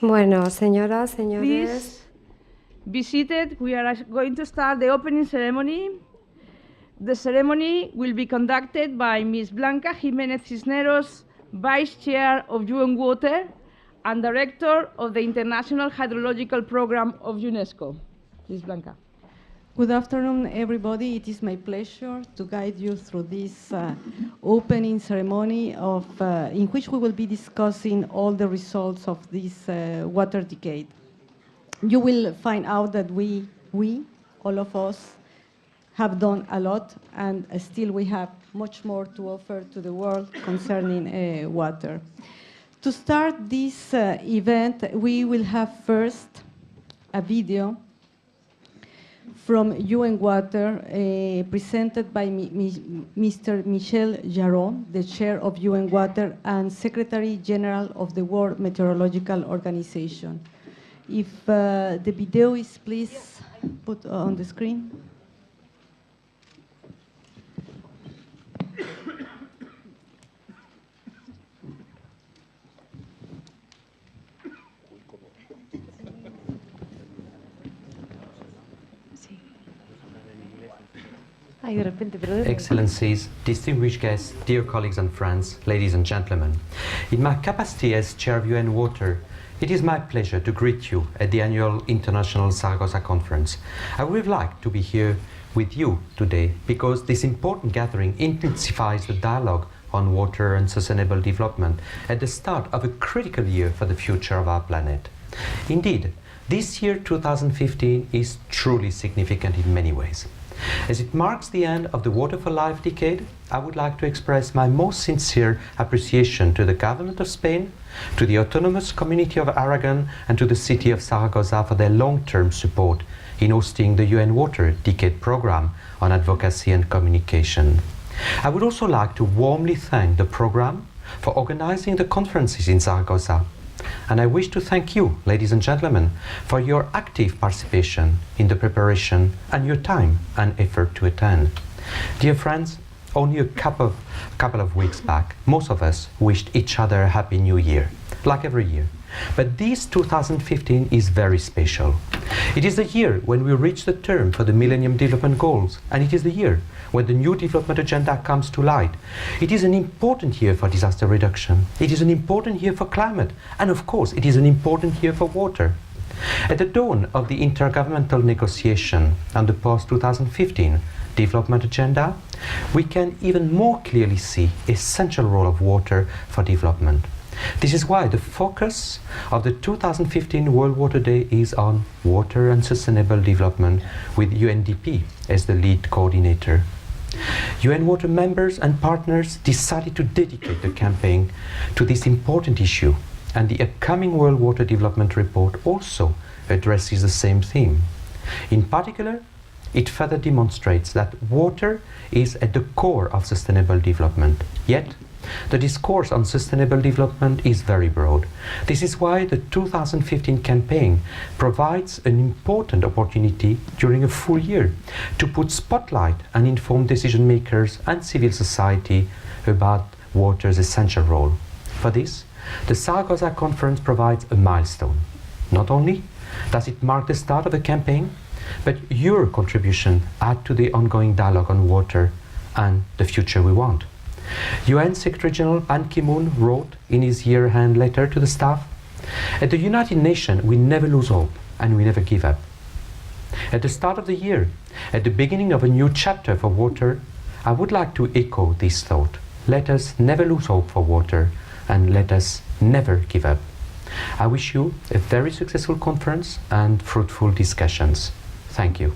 Bueno, señoras, señores. Please be seated. We are going to start the opening ceremony. The ceremony will be conducted by Ms. Blanca Jiménez Cisneros, Vice Chair of UN Water and Director of the International Hydrological Program of UNESCO. Ms. Blanca. Good afternoon, everybody. It is my pleasure to guide you through this opening ceremony in which we will be discussing all the results of this water decade. You will find out that we, all of us, have done a lot, and still we have much more to offer to the world concerning water. To start this event, we will have first a video from UN Water, presented by Mr. Michel Jarron, the Chair of UN Water and Secretary General of the World Meteorological Organization. If the video is please put on the screen. Excellencies, distinguished guests, dear colleagues and friends, ladies and gentlemen. In my capacity as Chair of UN Water, it is my pleasure to greet you at the annual International Zaragoza Conference. I would like to be here with you today because this important gathering intensifies the dialogue on water and sustainable development at the start of a critical year for the future of our planet. Indeed, this year 2015 is truly significant in many ways. As it marks the end of the Water for Life decade, I would like to express my most sincere appreciation to the government of Spain, to the Autonomous Community of Aragon, and to the city of Zaragoza for their long-term support in hosting the UN Water Decade Program on advocacy and communication. I would also like to warmly thank the program for organizing the conferences in Zaragoza. And I wish to thank you, ladies and gentlemen, for your active participation in the preparation and your time and effort to attend. Dear friends, only a couple of weeks back, most of us wished each other a Happy New Year, like every year. But this 2015 is very special. It is the year when we reach the term for the Millennium Development Goals, and it is the year when the new development agenda comes to light. It is an important year for disaster reduction. It is an important year for climate. And of course, it is an important year for water. At the dawn of the intergovernmental negotiation on the post-2015 development agenda, we can even more clearly see the essential role of water for development. This is why the focus of the 2015 World Water Day is on water and sustainable development, with UNDP as the lead coordinator. UN Water members and partners decided to dedicate the campaign to this important issue, and the upcoming World Water Development Report also addresses the same theme. In particular, it further demonstrates that water is at the core of sustainable development. Yet, the discourse on sustainable development is very broad. This is why the 2015 campaign provides an important opportunity during a full year to put spotlight and inform decision makers and civil society about water's essential role. For this, the Zaragoza Conference provides a milestone. Not only does it mark the start of a campaign, but your contribution adds to the ongoing dialogue on water and the future we want. UN Secretary General Ban Ki-moon wrote in his year-end letter to the staff, "At the United Nations, we never lose hope and we never give up." At the start of the year, at the beginning of a new chapter for water, I would like to echo this thought. Let us never lose hope for water and let us never give up. I wish you a very successful conference and fruitful discussions. Thank you.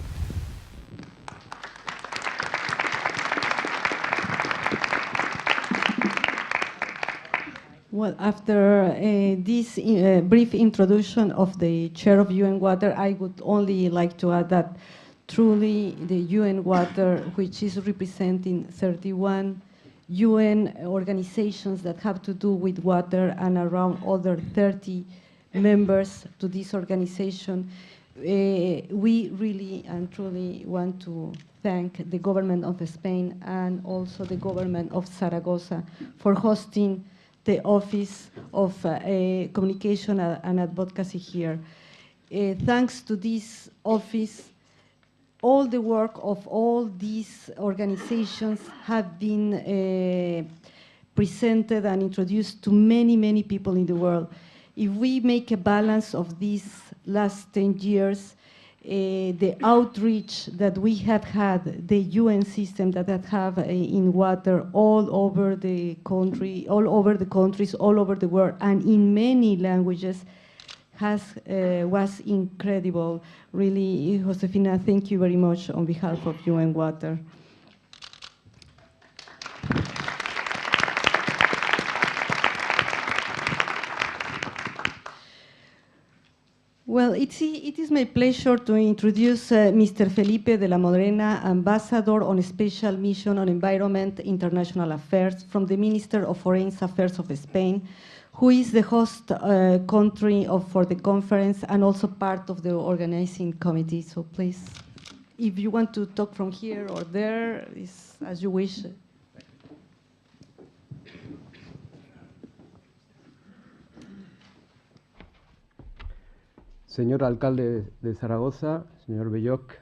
Well, after this brief introduction of the Chair of UN Water, I would only like to add that truly the UN Water, which is representing 31 UN organizations that have to do with water and around other 30 members to this organization, we really and truly want to thank the government of Spain and also the government of Zaragoza for hosting the Office of Communication and Advocacy here. Thanks to this office, all the work of all these organizations have been presented and introduced to many, many people in the world. If we make a balance of these last 10 years, the outreach that we have had, the UN system that have in water all over the country, all over the countries, all over the world, and in many languages, was incredible. Really, Josefina, thank you very much on behalf of UN Water. Well, it is my pleasure to introduce Mr. Felipe de la Morena, Ambassador on a Special Mission on Environment International Affairs from the Minister of Foreign Affairs of Spain, who is the host country for the conference and also part of the organizing committee. So please, if you want to talk from here or there, is as you wish. Señor alcalde de Zaragoza, señor Belloc,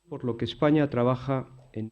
por lo que España trabaja en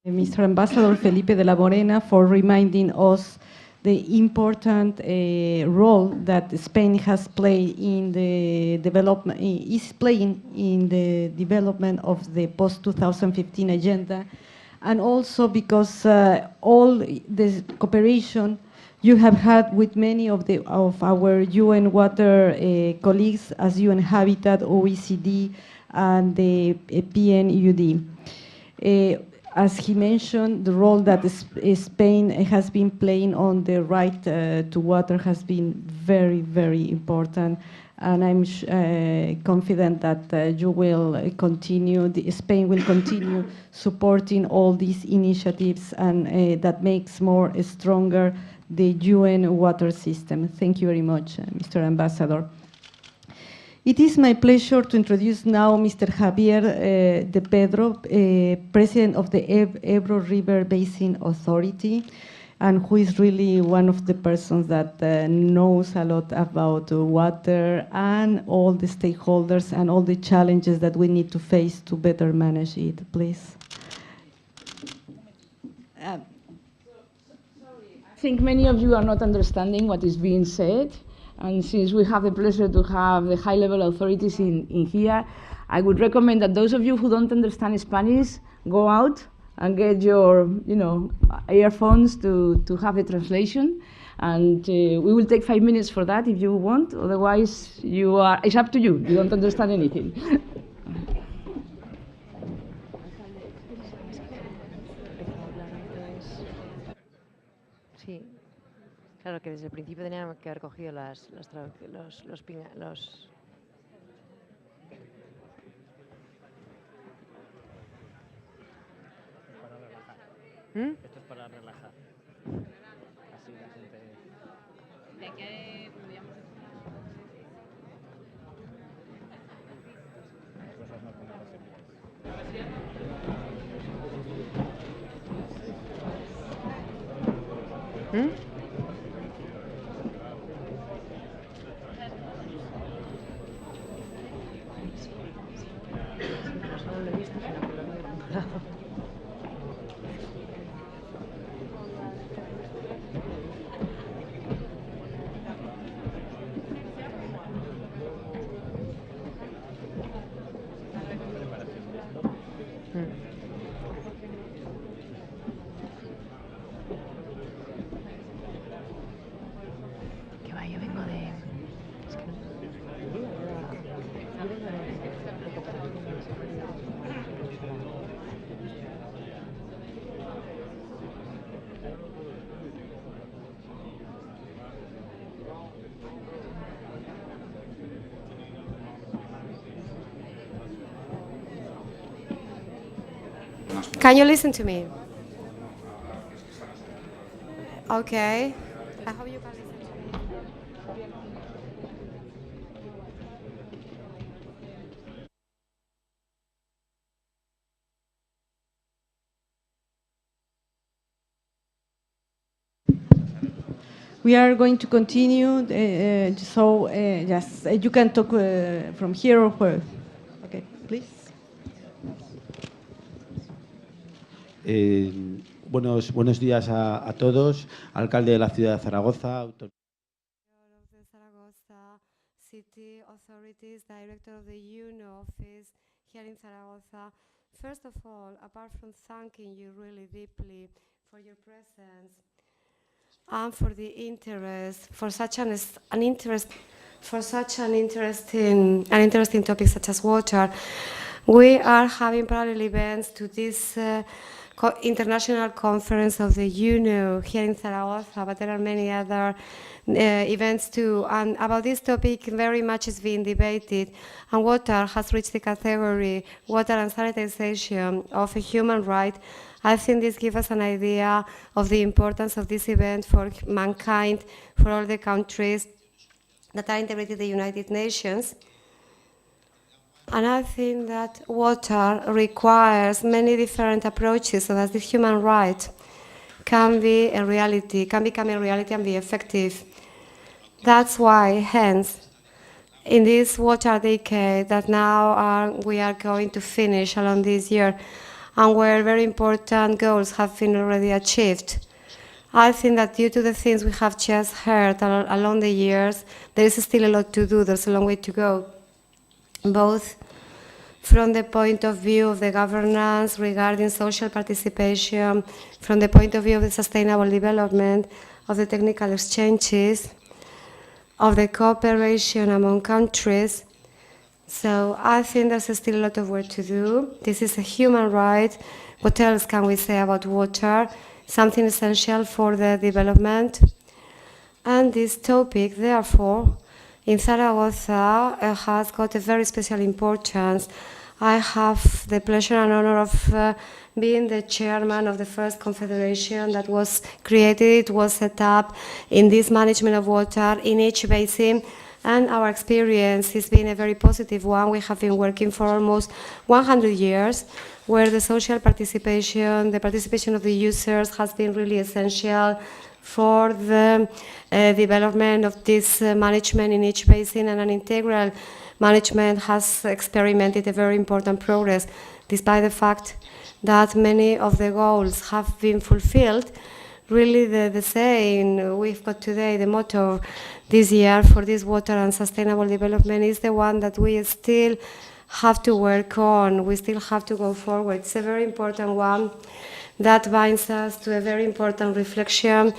Mr. Ambassador Felipe de la Morena for reminding us the important role that Spain has played in the development, is playing in the development of the post-2015 agenda, and also because all the cooperation you have had with many of our UN water colleagues as UN Habitat, OECD, and the PNUD. As he mentioned, the role that Spain has been playing on the right to water has been very, very important. And I'm confident that you will continue, Spain will continue supporting all these initiatives, and that makes more stronger the UN water system. Thank you very much, Mr. Ambassador. It is my pleasure to introduce now Mr. Javier de Pedro, President of the Ebro River Basin Authority, and who is really one of the persons that knows a lot about water and all the stakeholders and all the challenges that we need to face to better manage it. Please. I think many of you are not understanding what is being said. And since we have the pleasure to have the high-level authorities in here, I would recommend that those of you who don't understand Spanish go out and get your, earphones to have a translation. And we will take 5 minutes for that if you want. Otherwise, it's up to you. You don't understand anything. Sí. Claro que desde el principio tenían que haber cogido los Esto es para relajar. Así la gente... ¿De qué podríamos Las cosas no tienen que ser Que va, yo vengo de... Es que no... Can you listen to me? Okay. I hope you can listen to me. We are going to continue, so yes, you can talk from here or where. Okay, please. Buenos días a todos, alcalde de la ciudad de Zaragoza, Zaragoza City Authorities, Director of the UN office here in Zaragoza. First of all, apart from thanking you really deeply for your presence and for the interest, for such an interesting topic such as water, we are having parallel events to this international conference of the UNO here in Zaragoza, but there are many other events too. And about this topic, very much is being debated, and water has reached the category, water and sanitization, of a human right. I think this gives us an idea of the importance of this event for mankind, for all the countries that are integrated in the United Nations. And I think that water requires many different approaches so that this human right can be a reality, can become a reality and be effective. That's why, hence, in this water decade that now we are going to finish along this year, and where very important goals have been already achieved. I think that due to the things we have just heard along the years, there is still a lot to do, there's a long way to go, both from the point of view of the governance regarding social participation, from the point of view of the sustainable development, of the technical exchanges, of the cooperation among countries. So I think there's still a lot of work to do. This is a human right. What else can we say about water? Something essential for the development. And this topic, therefore, in Zaragoza has got a very special importance. I have the pleasure and honor of being the chairman of the first confederation that was created, was set up in this management of water in each basin. And our experience has been a very positive one. We have been working for almost 100 years, where the social participation, the participation of the users has been really essential for the development of this management in each basin, and an integral management has experimented a very important progress, despite the fact that many of the goals have been fulfilled. Really the saying we've got today, the motto this year for this water and sustainable development is the one that we still have to work on. We still have to go forward. It's a very important one that binds us to a very important reflection.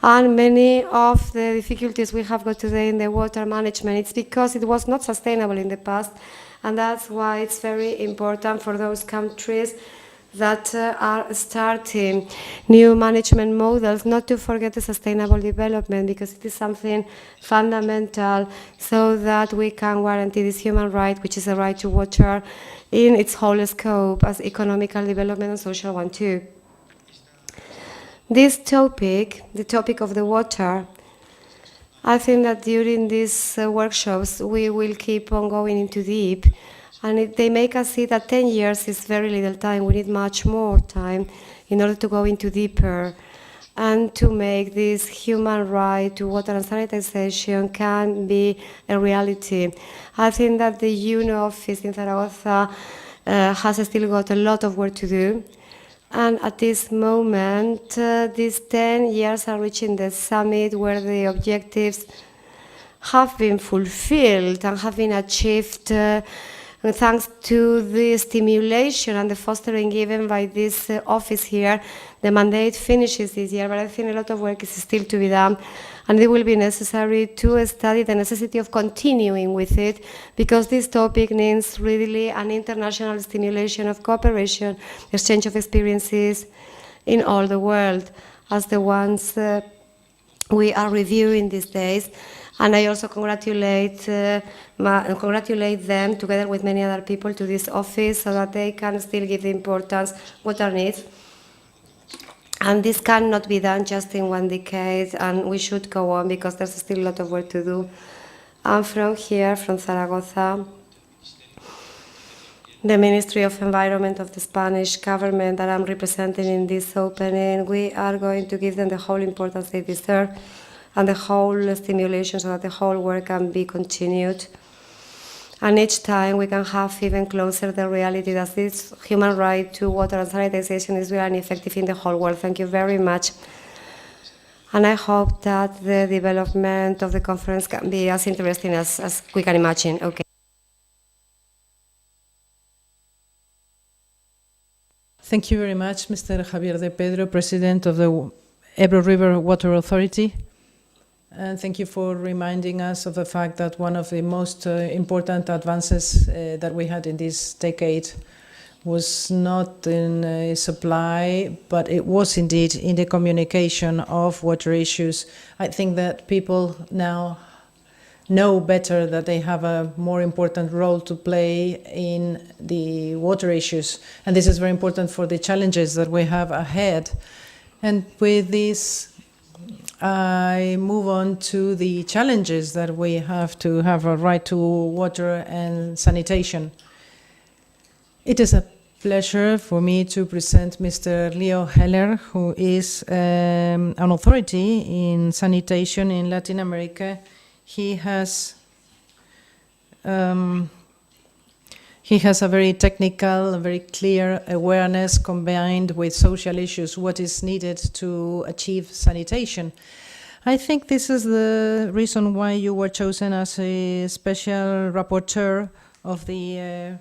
And many of the difficulties we have got today in the water management, it's because it was not sustainable in the past. And that's why it's very important for those countries that are starting new management models not to forget the sustainable development, because it is something fundamental so that we can guarantee this human right, which is a right to water, in its whole scope as economical development and social one too. This topic, the topic of the water, I think that during these workshops we will keep on going into deep. And they make us see that 10 years is very little time. We need much more time in order to go into deeper and to make this human right to water and sanitization can be a reality. I think that the UNO office in Zaragoza has still got a lot of work to do. And at this moment, these 10 years are reaching the summit where the objectives have been fulfilled and have been achieved and thanks to the stimulation and the fostering given by this office here. The mandate finishes this year, but I think a lot of work is still to be done, and it will be necessary to study the necessity of continuing with it, because this topic needs really an international stimulation of cooperation, exchange of experiences in all the world, as the ones we are reviewing these days. And I also congratulate them, together with many other people, to this office so that they can still give the importance water needs. And this cannot be done just in one decade, and we should go on because there's still a lot of work to do. And from here, from Zaragoza, the Ministry of Environment of the Spanish government that I'm representing in this opening, we are going to give them the whole importance they deserve and the whole stimulation so that the whole work can be continued. And each time we can have even closer the reality that this human right to water and sanitization is really effective in the whole world. Thank you very much. And I hope that the development of the conference can be as interesting as we can imagine. Okay. Thank you very much, Mr. Javier de Pedro, President of the Ebro River Water Authority. And thank you for reminding us of the fact that one of the most important advances that we had in this decade was not in supply, but it was indeed in the communication of water issues. I think that people now know better that they have a more important role to play in the water issues. And this is very important for the challenges that we have ahead. And with this, I move on to the challenges that we have to have a right to water and sanitation. It is a pleasure for me to present Mr. Leo Heller, who is an authority in sanitation in Latin America. He He has a very technical, a very clear awareness combined with social issues, what is needed to achieve sanitation. I think this is the reason why you were chosen as a special rapporteur of the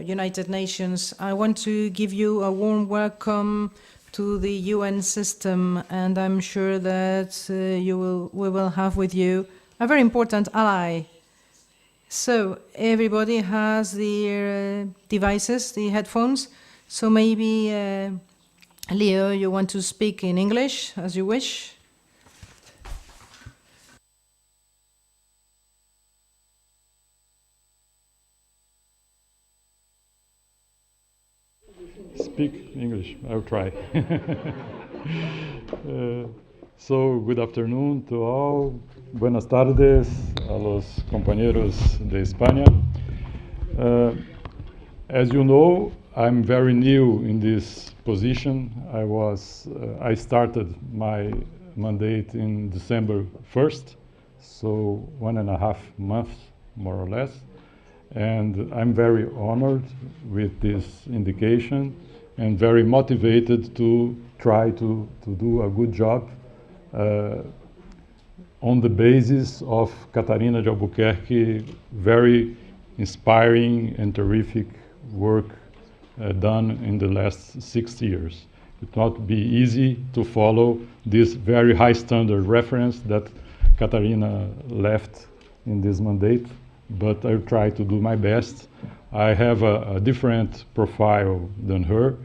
United Nations. I want to give you a warm welcome to the UN system, and I'm sure that we will have with you a very important ally. So everybody has their devices, the headphones. So maybe, Leo, you want to speak in English as you wish? Speak English, I'll try. So, good afternoon to all. Buenas tardes a los compañeros de España. As you know, I'm very new in this position. I started my mandate in December 1st, so 1.5 months, more or less. And I'm very honored with this indication and very motivated to try to do a good job on the basis of Catarina de Albuquerque, very inspiring and terrific work done in the last 6 years. It would not be easy to follow this very high standard reference that Catarina left in this mandate, but I'll try to do my best. I have a different profile than her.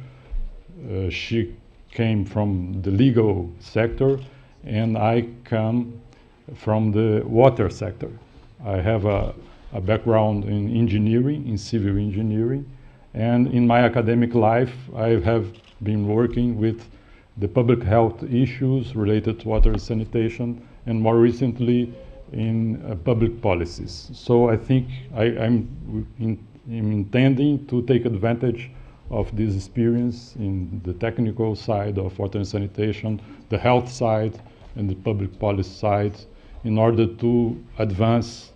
She came from the legal sector, and I come from the water sector. I have a background in engineering, in civil engineering, and in my academic life, I have been working with the public health issues related to water and sanitation, and more recently in public policies. So I think I'm intending to take advantage of this experience in the technical side of water and sanitation, the health side, and the public policy side, in order to advance,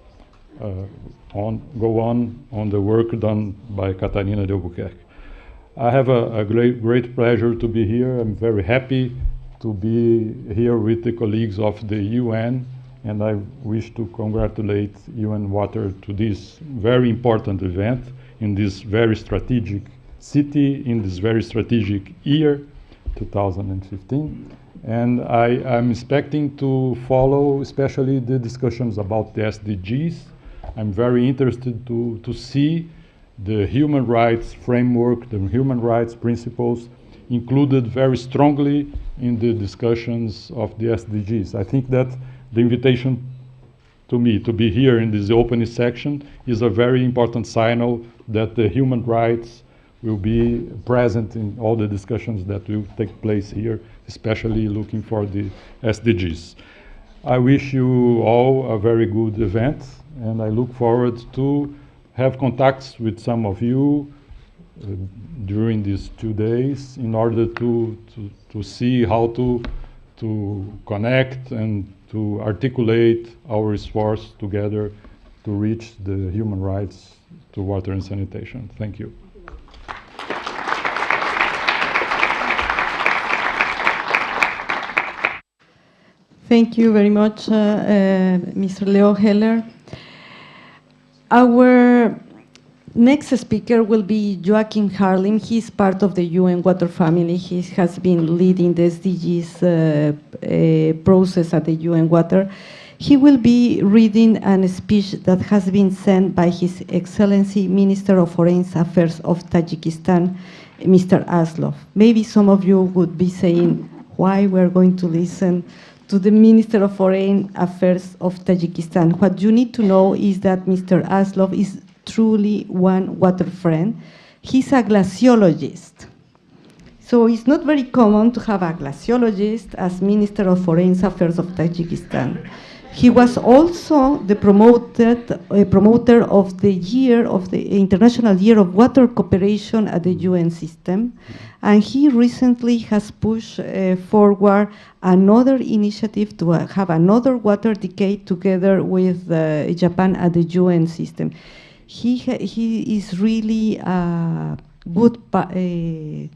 go on the work done by Catarina de Albuquerque. I have a great pleasure to be here. I'm very happy to be here with the colleagues of the UN, and I wish to congratulate UN Water to this very important event in this very strategic city, in this very strategic year, 2015. And I'm expecting to follow especially the discussions about the SDGs. I'm very interested to see the human rights framework, the human rights principles included very strongly in the discussions of the SDGs. I think that the invitation to me to be here in this opening section is a very important signal that the human rights will be present in all the discussions that will take place here, especially looking for the SDGs. I wish you all a very good event, and I look forward to have contacts with some of you during these 2 days in order to see how to connect and to articulate our efforts together to reach the human rights to water and sanitation. Thank you. Thank you very much, Mr. Leo Heller. Our next speaker will be Joachim Harlim. He's part of the UN Water family. He has been leading the SDGs process at the UN Water. He will be reading a speech that has been sent by His Excellency Minister of Foreign Affairs of Tajikistan, Mr. Aslov. Maybe some of you would be saying why we're going to listen to the Minister of Foreign Affairs of Tajikistan. What you need to know is that Mr. Aslov is truly one water friend. He's a glaciologist. So it's not very common to have a glaciologist as Minister of Foreign Affairs of Tajikistan. He was also the promoter of the International Year of Water Cooperation at the UN system, and he recently has pushed forward another initiative to have another water decade together with Japan at the UN system. he is really a good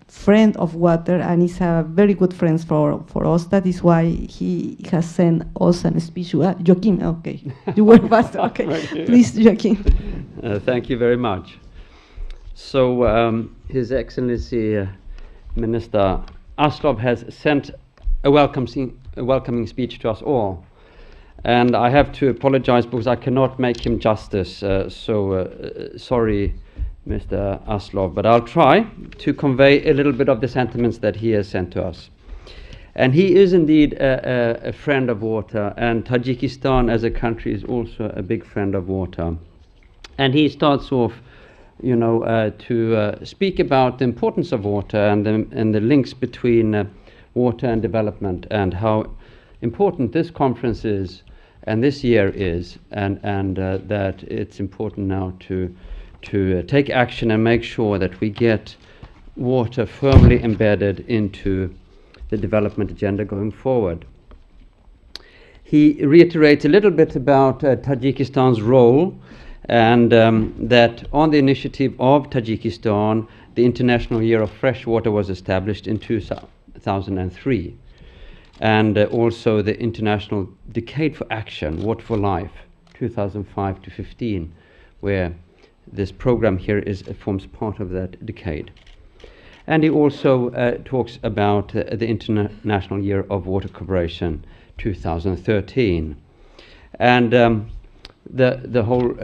friend of water, and is a very good friend for us. That is why he has sent us a speech. Joaquin, okay, you were faster. Okay, please, Joaquin. Thank you very much. So, His Excellency Minister Aslov has sent a welcoming speech to us all. And I have to apologize because I cannot make him justice. Sorry, Mr. Aslov, but I'll try to convey a little bit of the sentiments that he has sent to us. And he is indeed a friend of water, and Tajikistan as a country is also a big friend of water. And he starts off, to speak about the importance of water and the links between water and development, and how important this conference is and this year is, and that it's important now to take action and make sure that we get water firmly embedded into the development agenda going forward. He reiterates a little bit about Tajikistan's role, and that on the initiative of Tajikistan, the International Year of Fresh Water was established in 2003. And also the International Decade for Action, Water for Life, 2005 to 15, where this program here forms part of that decade. And he also talks about the International Year of Water Cooperation, 2013. And the whole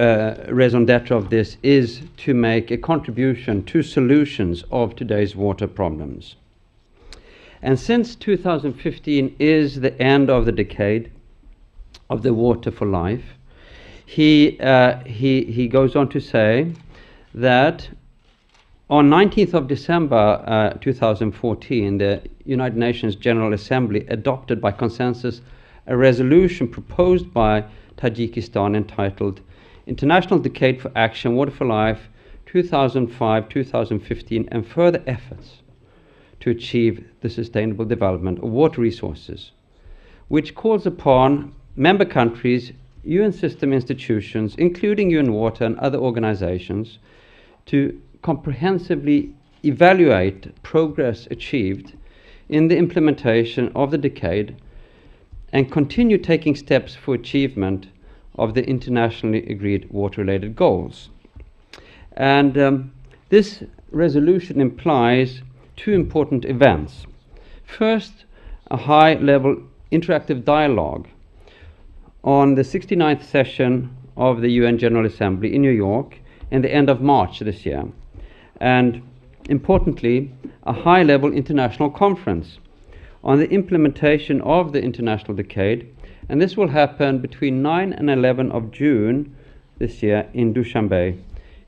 raison d'etre of this is to make a contribution to solutions of today's water problems. And since 2015 is the end of the decade of the Water for Life, he goes on to say that on 19th of December 2014, the United Nations General Assembly adopted by consensus a resolution proposed by Tajikistan entitled International Decade for Action, Water for Life, 2005-2015, and further efforts to achieve the sustainable development of water resources, which calls upon member countries, UN system institutions, including UN Water and other organizations, to comprehensively evaluate progress achieved in the implementation of the decade and continue taking steps for achievement of the internationally agreed water-related goals. And this resolution implies two important events. First, a high-level interactive dialogue on the 69th session of the UN General Assembly in New York in the end of March this year. And importantly, a high-level international conference on the implementation of the International Decade, and this will happen between 9 and 11 of June this year in Dushanbe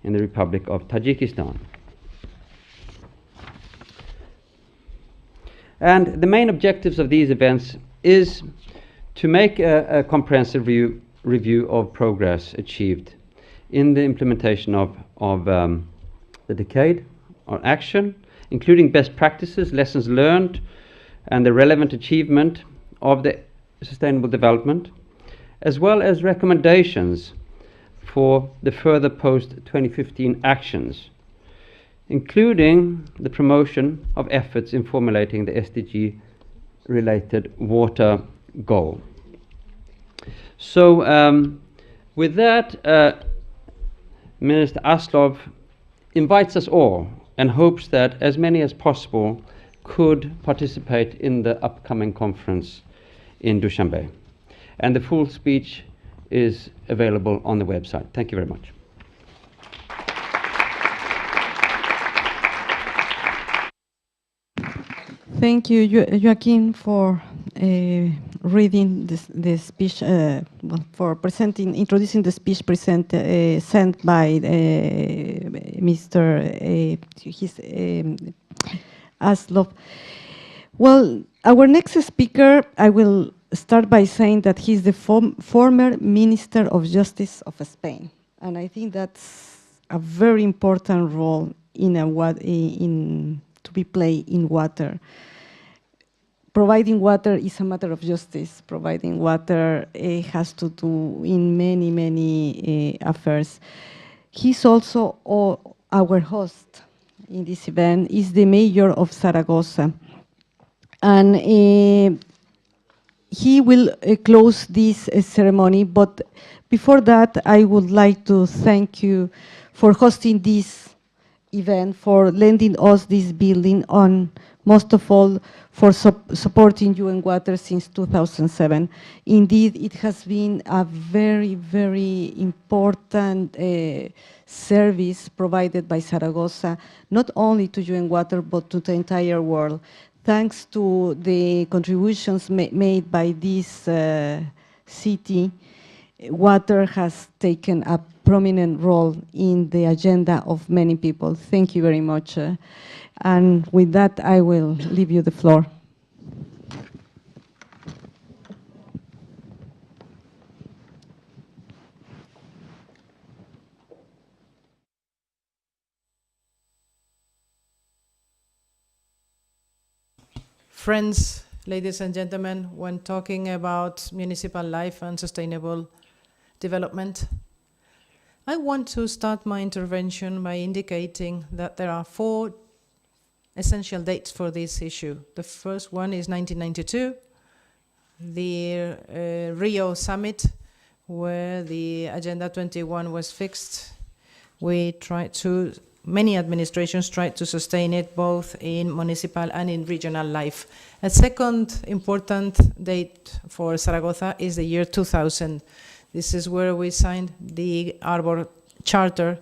in the Republic of Tajikistan. And the main objectives of these events is to make a comprehensive review of progress achieved in the implementation of the decade on action, including best practices, lessons learned, and the relevant achievement of the sustainable development, as well as recommendations for the further post-2015 actions, including the promotion of efforts in formulating the SDG-related water goal. So with that, Minister Aslov invites us all and hopes that as many as possible could participate in the upcoming conference in Dushanbe. And the full speech is available on the website. Thank you very much. Thank you, Joaquin, for reading the speech, for introducing the speech sent by Mr. Aslov. Well, our next speaker, I will start by saying that he's the former Minister of Justice of Spain, and I think that's a very important role to be played in water. Providing water is a matter of justice. Providing water has to do in many affairs. He's also our host in this event, is the mayor of Zaragoza. And he will close this ceremony, but before that, I would like to thank you for hosting this event, for lending us this building, and most of all, for supporting UN Water since 2007. Indeed, it has been a very, very important service provided by Zaragoza, not only to UN Water, but to the entire world. Thanks to the contributions made by this city, water has taken a prominent role in the agenda of many people. Thank you very much. And with that, I will leave you the floor. Friends, ladies and gentlemen, when talking about municipal life and sustainable development, I want to start my intervention by indicating that there are 4 essential dates for this issue. The first one is 1992, the Rio summit, where the Agenda 21 was fixed. Many administrations tried to sustain it both in municipal and in regional life. A second important date for Zaragoza is the year 2000. This is where we signed the Arbor Charter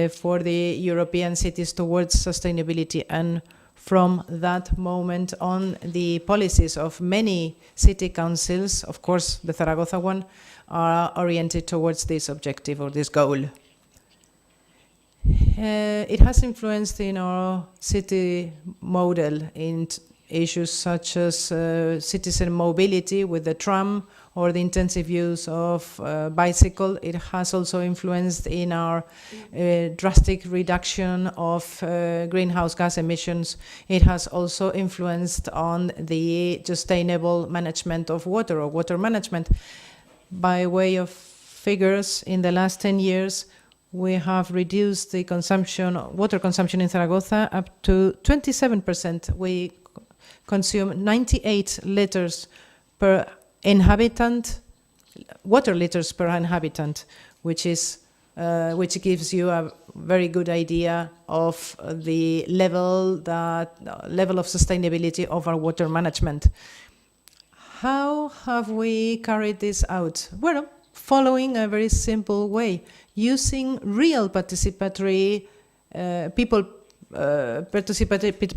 for the European cities towards sustainability. And from that moment on, the policies of many city councils, of course the Zaragoza one, are oriented towards this objective or this goal. It has influenced in our city model in issues such as citizen mobility with the tram or the intensive use of bicycle. It has also influenced in our drastic reduction of greenhouse gas emissions. It has also influenced on the sustainable management of water or water management. By way of figures, in the last 10 years, we have reduced the water consumption in Zaragoza up to 27%. We consume 98 liters per inhabitant, water liters per inhabitant, which gives you a very good idea of the level of sustainability of our water management. How have we carried this out? Well, following a very simple way, using real participatory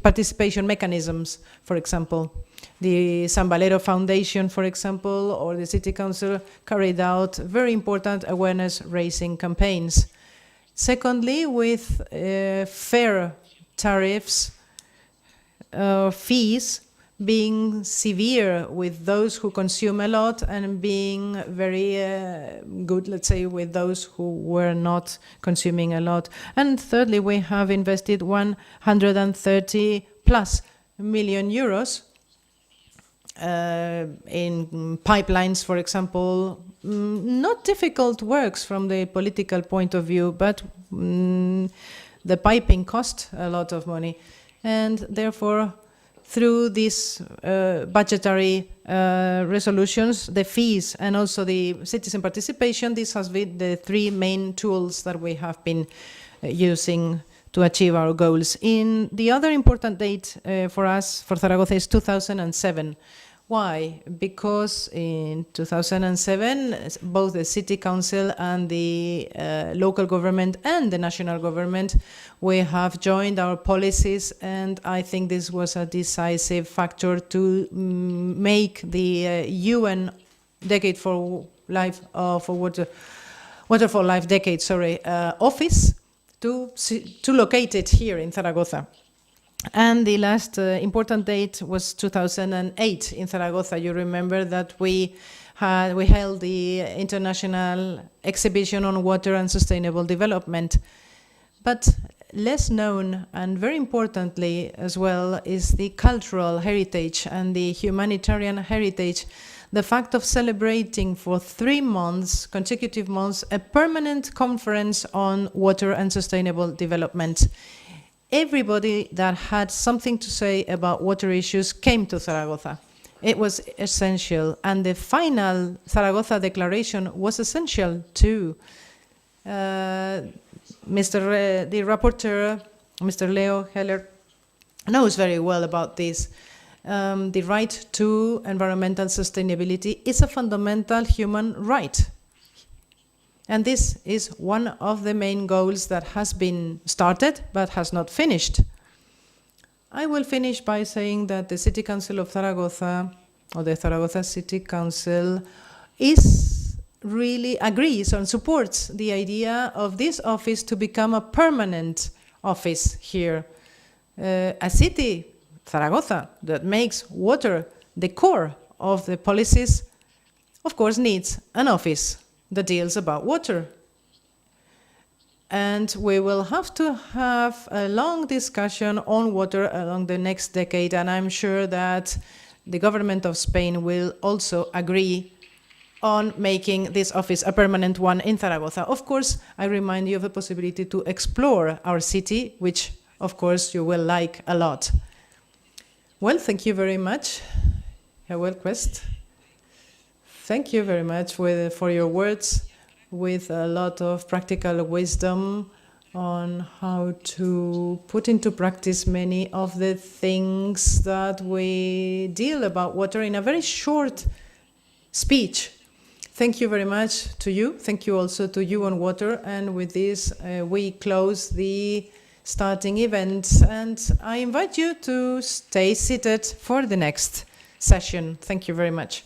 participation mechanisms. For example, the San Valero Foundation, for example, or the City Council carried out very important awareness raising campaigns. Secondly, with fair tariffs, fees, being severe with those who consume a lot and being very good, let's say, with those who were not consuming a lot. And thirdly, we have invested 130 plus million euros in pipelines, for example. Not difficult works from the political point of view, but the piping cost a lot of money. And therefore, through these budgetary resolutions, the fees, and also the citizen participation, this has been the 3 main tools that we have been using to achieve our goals. The other important date for us, for Zaragoza, is 2007. Why? Because in 2007, both the City Council and the local government and the national government, we have joined our policies, and I think this was a decisive factor to make the UN Decade for Life, for Water for Life Decade, office to locate it here in Zaragoza. And the last important date was 2008 in Zaragoza. You remember that we held the International Exhibition on Water and Sustainable Development. But less known, and very importantly as well, is the cultural heritage and the humanitarian heritage the fact of celebrating for 3 months, consecutive months, a permanent conference on water and sustainable development. Everybody that had something to say about water issues came to Zaragoza. It was essential, and the final Zaragoza Declaration was essential too. The rapporteur, Mr. Leo Heller, knows very well about this. The right to environmental sustainability is a fundamental human right. And this is one of the main goals that has been started but has not finished. I will finish by saying that the City Council of Zaragoza, or the Zaragoza City Council, really agrees and supports the idea of this office to become a permanent office here. A city, Zaragoza, that makes water the core of the policies, of course, needs an office that deals about water. And we will have to have a long discussion on water along the next decade, and I'm sure that the government of Spain will also agree on making this office a permanent one in Zaragoza. Of course, I remind you of the possibility to explore our city, which, of course, you will like a lot. Well, thank you very much, Herr Wellquest. Thank you very much for your words, with a lot of practical wisdom on how to put into practice many of the things that we deal about water in a very short speech. Thank you very much to you. Thank you also to You on Water. And with this, we close the starting event. And I invite you to stay seated for the next session. Thank you very much.